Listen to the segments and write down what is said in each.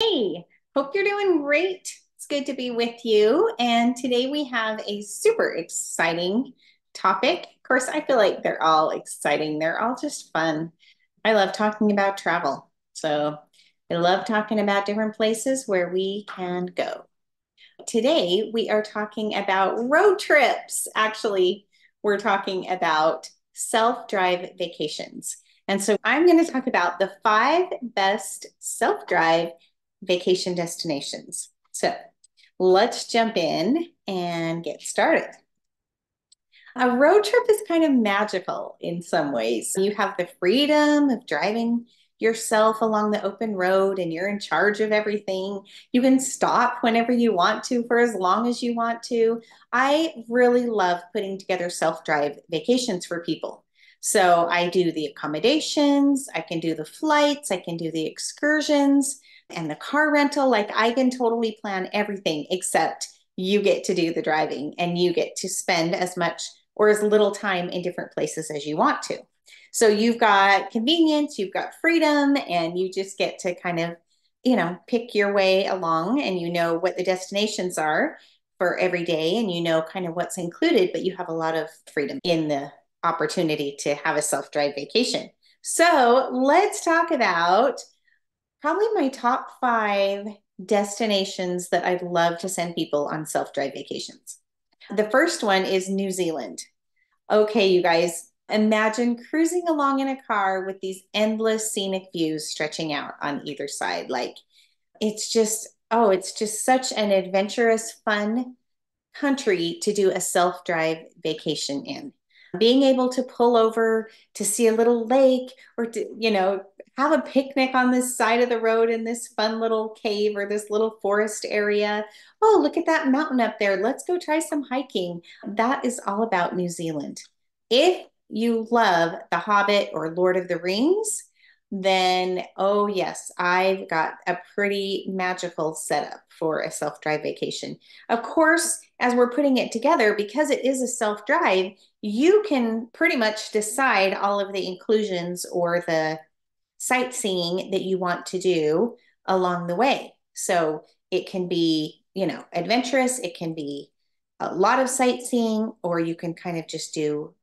Hey, hope you're doing great. It's good to be with you. And today we have a super exciting topic. Of course, I feel like they're all exciting, they're all just fun. I love talking about travel. So I love talking about different places where we can go. Today we are talking about road trips. Actually, we're talking about self-drive vacations. And so I'm going to talk about the five best self-drive vacation destinations. So let's jump in and get started. A road trip is kind of magical in some ways. You have the freedom of driving yourself along the open road and you're in charge of everything. You can stop whenever you want to for as long as you want to. I really love putting together self-drive vacations for people. So I do the accommodations, I can do the flights, I can do the excursions and the car rental. Like I can totally plan everything except you get to do the driving and you get to spend as much or as little time in different places as you want to. So you've got convenience, you've got freedom, and you just get to kind of, pick your way along and you know what the destinations are for every day and you know kind of what's included, but you have a lot of freedom in the opportunity to have a self-drive vacation. So let's talk about probably my top five destinations that I'd love to send people on self-drive vacations. The first one is New Zealand. Okay, you guys, imagine cruising along in a car with these endless scenic views stretching out on either side. Like it's just such an adventurous, fun country to do a self-drive vacation in. Being able to pull over to see a little lake or to, have a picnic on this side of the road in this fun little cave or this little forest area. Oh, look at that mountain up there. Let's go try some hiking. That is all about New Zealand. If you love The Hobbit or Lord of the Rings, then oh yes, I've got a pretty magical setup for a self-drive vacation. Of course, as we're putting it together, because it is a self-drive, you can pretty much decide all of the inclusions or the sightseeing that you want to do along the way. So it can be, adventurous, it can be a lot of sightseeing, or you can kind of just do,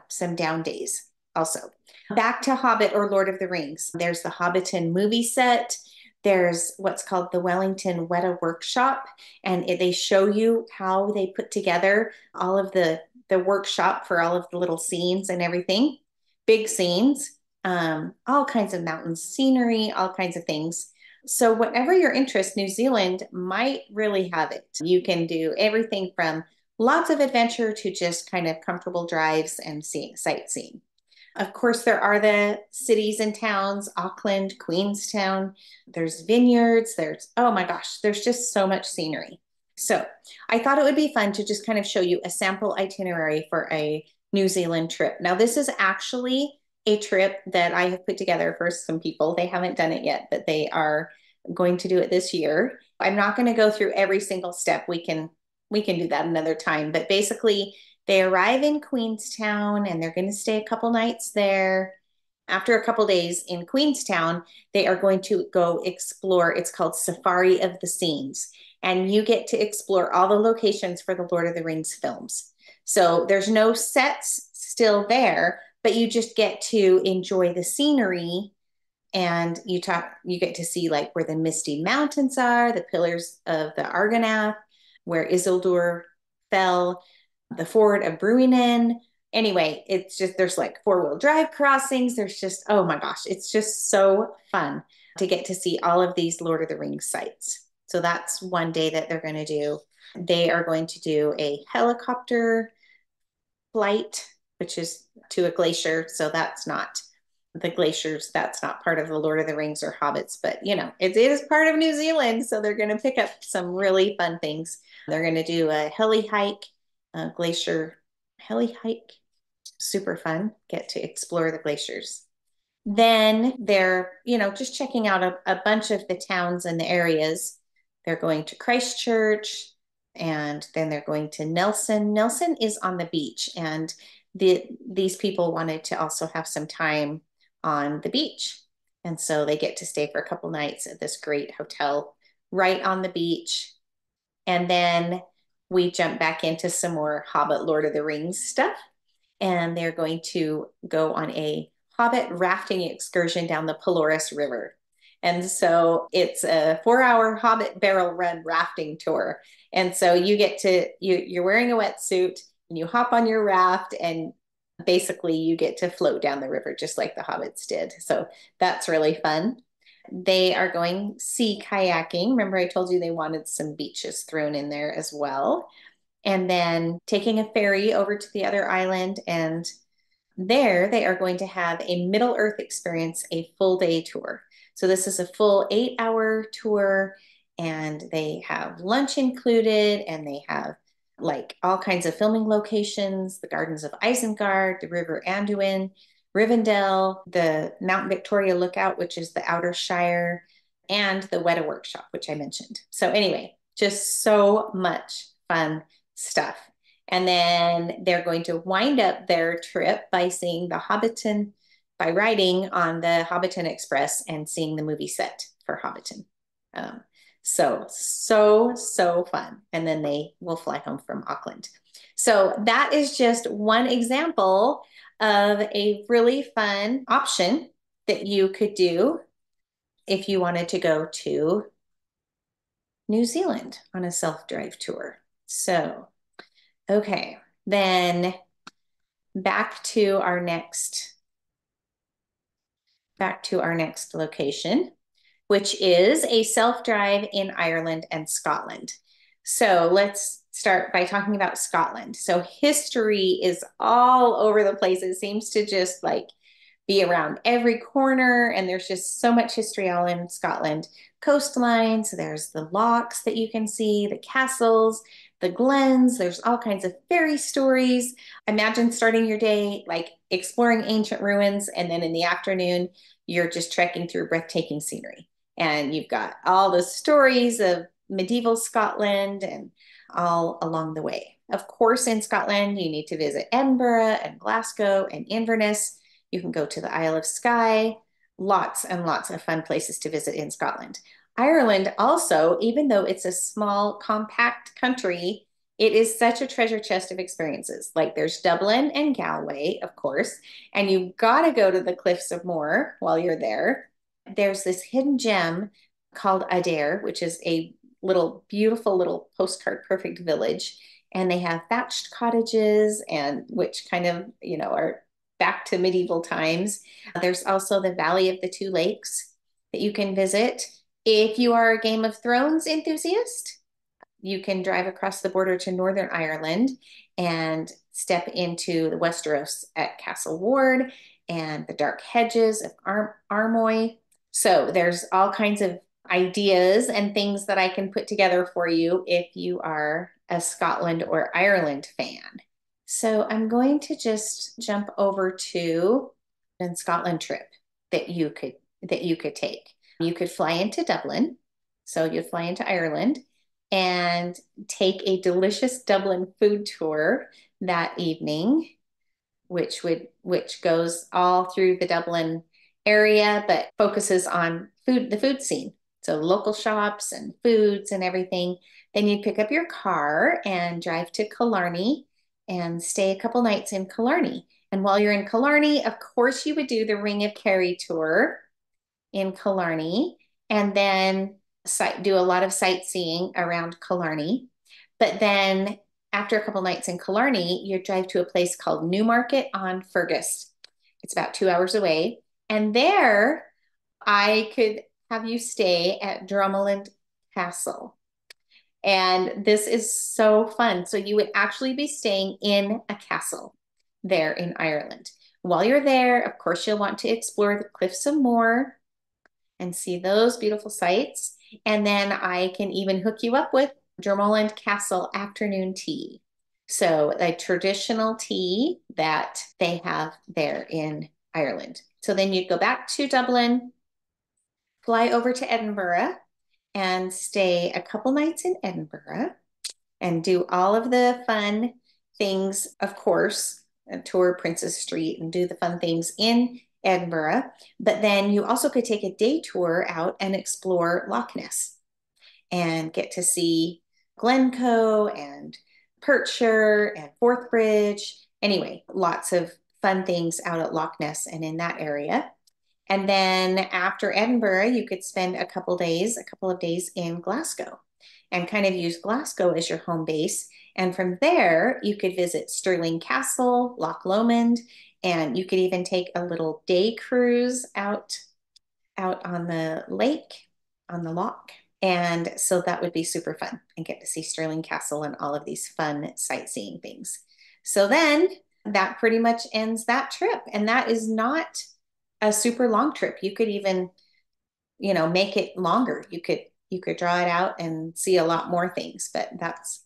some down days also. Back to Hobbit or Lord of the Rings. There's the Hobbiton movie set. There's what's called the Wellington Weta Workshop, and they show you how they put together all of the workshop for all of the little scenes and everything, big scenes, all kinds of mountains, scenery, all kinds of things. So whatever your interest, New Zealand might really have it. You can do everything from lots of adventure to just kind of comfortable drives and sightseeing. Of course, there are the cities and towns, Auckland, Queenstown. There's vineyards. Oh my gosh, there's just so much scenery. So I thought it would be fun to just kind of show you a sample itinerary for a New Zealand trip. Now, this is actually a trip that I have put together for some people. They haven't done it yet, but they are going to do it this year. I'm not going to go through every single step. We can do that another time, but basically they arrive in Queenstown and they're going to stay a couple nights there. After a couple days in Queenstown, they are going to go explore. It's called Safari of the Scenes. And you get to explore all the locations for the Lord of the Rings films. So there's no sets still there, but you just get to enjoy the scenery and you get to see like where the Misty Mountains are, the pillars of the Argonath, where Isildur fell, the ford of Bruinen. Anyway, it's just there's like four-wheel drive crossings. There's just, oh my gosh, it's just so fun to get to see all of these Lord of the Rings sites. So that's one day that they're going to do. They are going to do a helicopter flight, which is to a glacier. So that's not the glaciers. That's not part of the Lord of the Rings or Hobbits, but it is part of New Zealand. So they're going to pick up some really fun things. They're going to do a heli hike, a glacier heli hike. Super fun. Get to explore the glaciers. Then they're, just checking out a bunch of the towns and the areas. They're going to Christchurch and then they're going to Nelson. Nelson is on the beach and these people wanted to also have some time on the beach. And so they get to stay for a couple nights at this great hotel right on the beach. And then we jump back into some more Hobbit, Lord of the Rings stuff. And they're going to go on a Hobbit rafting excursion down the Pelorus River. And so it's a 4-hour Hobbit barrel run rafting tour. And so you get to, you're wearing a wetsuit and you hop on your raft and basically you get to float down the river just like the hobbits did. So that's really fun. They are going sea kayaking. Remember, I told you they wanted some beaches thrown in there as well. And then taking a ferry over to the other island. And there they are going to have a Middle Earth experience, a full day tour. So this is a full 8-hour tour, and they have lunch included, and they have like all kinds of filming locations, the gardens of Isengard, the River Anduin, Rivendell, the Mount Victoria Lookout, which is the Outer Shire, and the Weta Workshop, which I mentioned. So anyway, just so much fun stuff. And then they're going to wind up their trip by seeing the Hobbiton, by riding on the Hobbiton Express and seeing the movie set for Hobbiton. So fun. And then they will fly home from Auckland. So that is just one example of a really fun option that you could do if you wanted to go to New Zealand on a self-drive tour. So, okay, then back to our next location, which is a self-drive in Ireland and Scotland. So let's start by talking about Scotland. So history is all over the place. It seems to just like be around every corner, and there's just so much history all in Scotland. Coastlines, there's the locks that you can see, the castles, the glens, there's all kinds of fairy stories. Imagine starting your day like exploring ancient ruins, and then in the afternoon, you're just trekking through breathtaking scenery. And you've got all the stories of medieval Scotland and all along the way. Of course, in Scotland, you need to visit Edinburgh and Glasgow and Inverness. You can go to the Isle of Skye. Lots and lots of fun places to visit in Scotland. Ireland also, even though it's a small, compact country, it is such a treasure chest of experiences. Like there's Dublin and Galway, of course, and you've got to go to the Cliffs of Moher while you're there. There's this hidden gem called Adare, which is a little beautiful little postcard perfect village. And they have thatched cottages, and which kind of, are back to medieval times. There's also the Valley of the Two Lakes that you can visit. If you are a Game of Thrones enthusiast, you can drive across the border to Northern Ireland and step into the Westeros at Castle Ward and the Dark Hedges of Armoy. So there's all kinds of ideas and things that I can put together for you if you are a Scotland or Ireland fan. So I'm going to just jump over to a Scotland trip that you could take. You could fly into Dublin. So you'd fly into Ireland and take a delicious Dublin food tour that evening, which goes all through the Dublin area, but focuses on the food scene. So local shops and foods and everything. Then you'd pick up your car and drive to Killarney and stay a couple nights in Killarney. And while you're in Killarney, of course, you would do the Ring of Kerry tour in Killarney, and then do a lot of sightseeing around Killarney. But then after a couple nights in Killarney, you drive to a place called Newmarket on Fergus. It's about 2 hours away. And there I could have you stay at Drummelin Castle. And this is so fun. So you would actually be staying in a castle there in Ireland. While you're there, of course, you'll want to explore the Cliffs of Moher and see those beautiful sights. And then I can even hook you up with Drummelin Castle afternoon tea. So a traditional tea that they have there in Ireland. So then you'd go back to Dublin, fly over to Edinburgh, and stay a couple nights in Edinburgh and do all of the fun things, of course, tour Princess Street and do the fun things in Edinburgh. But then you also could take a day tour out and explore Loch Ness and get to see Glencoe and Perthshire and Forthbridge. Anyway, lots of fun things out at Loch Ness and in that area. And then after Edinburgh, you could spend a couple of days in Glasgow and kind of use Glasgow as your home base. And from there, you could visit Stirling Castle, Loch Lomond, and you could even take a little day cruise out on the lake, on the loch. And so that would be super fun and get to see Stirling Castle and all of these fun sightseeing things. So then that pretty much ends that trip. And that is not a super long trip. You could even, make it longer. You could draw it out and see a lot more things, but that's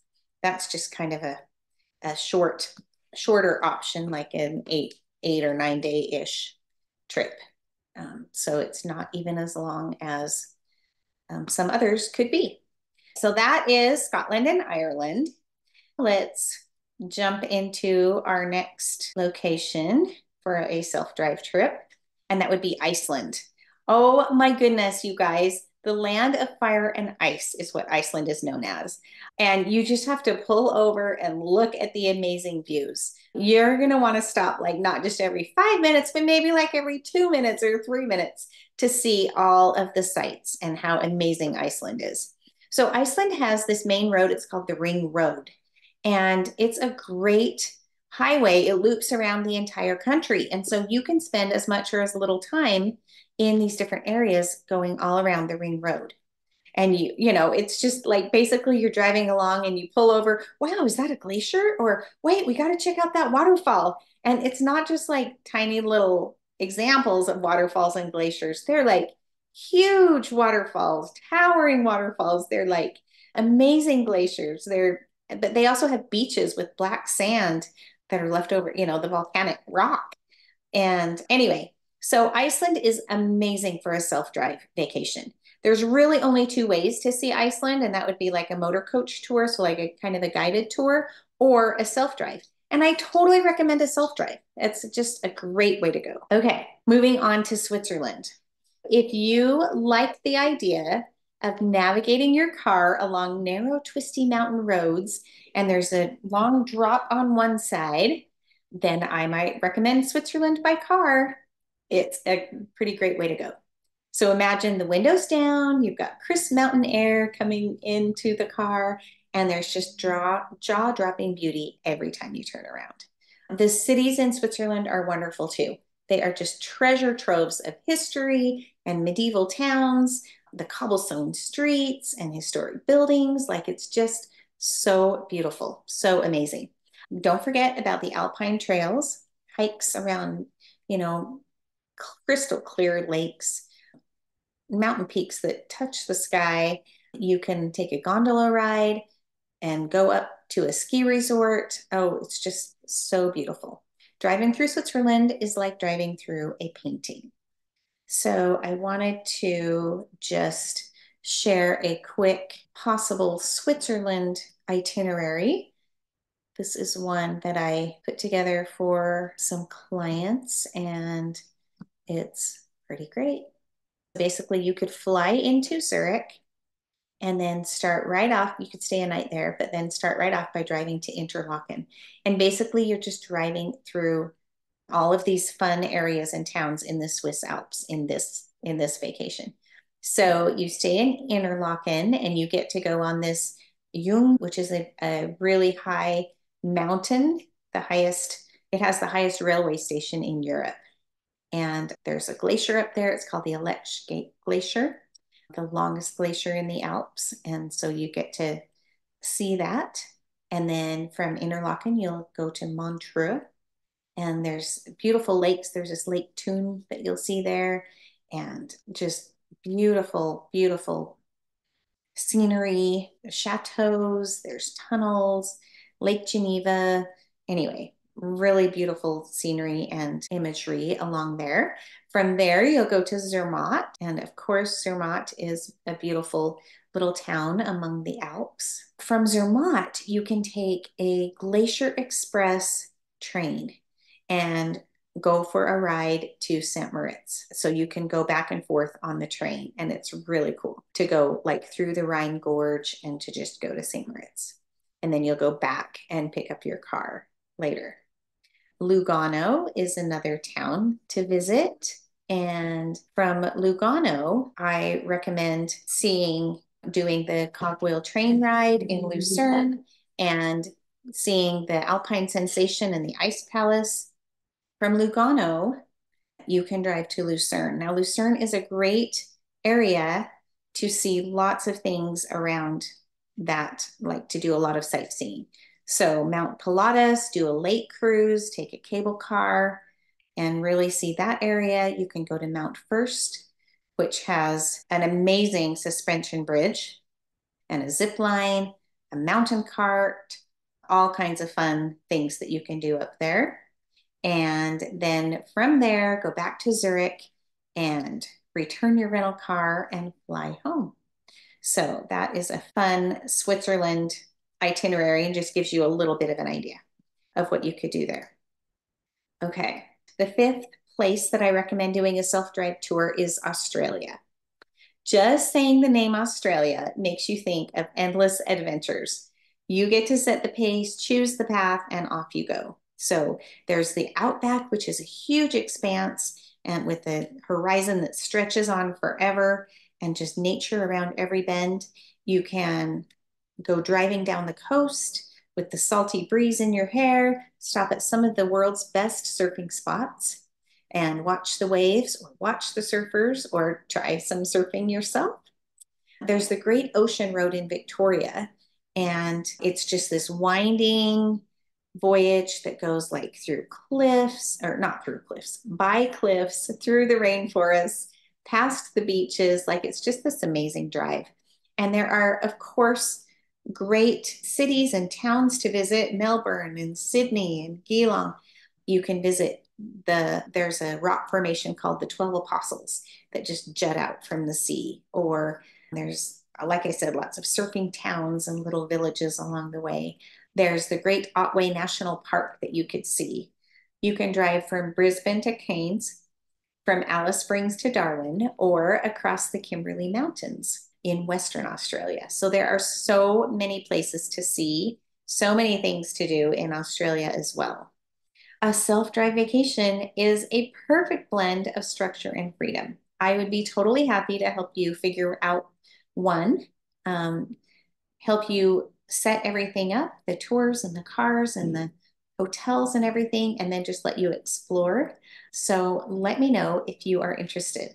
just kind of a shorter option, like an 8 or 9 day-ish trip. So it's not even as long as some others could be. So that is Scotland and Ireland. Let's jump into our next location for a self-drive trip, and that would be Iceland. Oh my goodness, you guys. The land of fire and ice is what Iceland is known as. And you just have to pull over and look at the amazing views. You're going to want to stop, like not just every 5 minutes, but maybe like every 2 minutes or 3 minutes to see all of the sights and how amazing Iceland is. So Iceland has this main road. It's called the Ring Road. And it's a great highway. It loops around the entire country. And so you can spend as much or as little time in these different areas going all around the Ring Road. And it's just like basically you're driving along and you pull over. Wow, is that a glacier? Or wait, we got to check out that waterfall. And it's not just like tiny little examples of waterfalls and glaciers. They're like huge waterfalls, towering waterfalls. They're like amazing glaciers. But they also have beaches with black sand that are left over, the volcanic rock. And anyway, so Iceland is amazing for a self-drive vacation. There's really only two ways to see Iceland, and that would be like a motor coach tour, so like a kind of a guided tour, or a self-drive. And I totally recommend a self-drive. It's just a great way to go. Okay, moving on to Switzerland. If you like the idea of navigating your car along narrow, twisty mountain roads, and there's a long drop on one side, then I might recommend Switzerland by car. It's a pretty great way to go. So imagine the windows down, you've got crisp mountain air coming into the car, and there's just jaw-dropping beauty every time you turn around. The cities in Switzerland are wonderful too. They are just treasure troves of history and medieval towns, the cobblestone streets and historic buildings. Like it's just so beautiful, so amazing. Don't forget about the alpine trails, hikes around, crystal clear lakes, mountain peaks that touch the sky. You can take a gondola ride and go up to a ski resort. Oh, it's just so beautiful. Driving through Switzerland is like driving through a painting. So I wanted to just share a quick possible Switzerland itinerary. This is one that I put together for some clients, and it's pretty great. Basically, you could fly into Zurich and then start right off. You could stay a night there, but then start right off by driving to Interlaken. And basically, you're just driving through all of these fun areas and towns in the Swiss Alps in this vacation. So you stay in Interlaken and you get to go on this Jung, which is a really high mountain, it has the highest railway station in Europe. And there's a glacier up there. It's called the Aletsch Glacier, the longest glacier in the Alps. And so you get to see that. And then from Interlaken, you'll go to Montreux. And there's beautiful lakes. There's this Lake Thun that you'll see there. And just beautiful, beautiful scenery, chateaus, there's tunnels, Lake Geneva. Anyway, really beautiful scenery and imagery along there. From there, you'll go to Zermatt. And of course, Zermatt is a beautiful little town among the Alps. From Zermatt, you can take a Glacier Express train. And go for a ride to St. Moritz. So you can go back and forth on the train, and it's really cool to go like through the Rhine Gorge and to just go to St. Moritz. And then you'll go back and pick up your car later. Lugano is another town to visit. And from Lugano, I recommend doing the cogwheel train ride in Lucerne and seeing the Alpine Sensation and the Ice Palace. From Lugano, you can drive to Lucerne. Now, Lucerne is a great area to see lots of things around that, like to do a lot of sightseeing. So Mount Pilatus, do a lake cruise, take a cable car, and really see that area. You can go to Mount First, which has an amazing suspension bridge and a zip line, a mountain cart, all kinds of fun things that you can do up there. And then from there, go back to Zurich and return your rental car and fly home. So that is a fun Switzerland itinerary and just gives you a little bit of an idea of what you could do there. Okay, the fifth place that I recommend doing a self-drive tour is Australia. Just saying the name Australia makes you think of endless adventures. You get to set the pace, choose the path, and off you go. So there's the outback, which is a huge expanse and with a horizon that stretches on forever and just nature around every bend. You can go driving down the coast with the salty breeze in your hair, stop at some of the world's best surfing spots and watch the waves or watch the surfers or try some surfing yourself. There's the Great Ocean Road in Victoria, and it's just this winding voyage that goes like through cliffs, or not through cliffs, by cliffs, through the rainforest, past the beaches. Like it's just this amazing drive. And there are, of course, great cities and towns to visit, Melbourne and Sydney and Geelong. You can visit there's a rock formation called the 12 Apostles that just jut out from the sea. Or there's, like I said, lots of surfing towns and little villages along the way. There's the Great Otway National Park that you could see. You can drive from Brisbane to Cairns, from Alice Springs to Darwin, or across the Kimberley Mountains in Western Australia. So there are so many places to see, so many things to do in Australia as well. A self-drive vacation is a perfect blend of structure and freedom. I would be totally happy to help you figure out one, help you set everything up, the tours and the cars and the hotels and everything, and then just let you explore. So let me know if you are interested.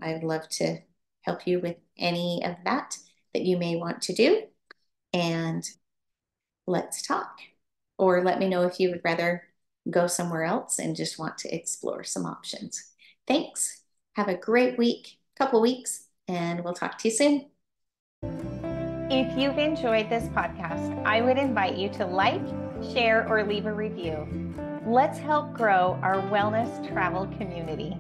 I'd love to help you with any of that you may want to do. And let's talk. Or let me know if you would rather go somewhere else and just want to explore some options. Thanks. Have a great couple weeks, and we'll talk to you soon. If you've enjoyed this podcast, I would invite you to like, share, or leave a review. Let's help grow our wellness travel community.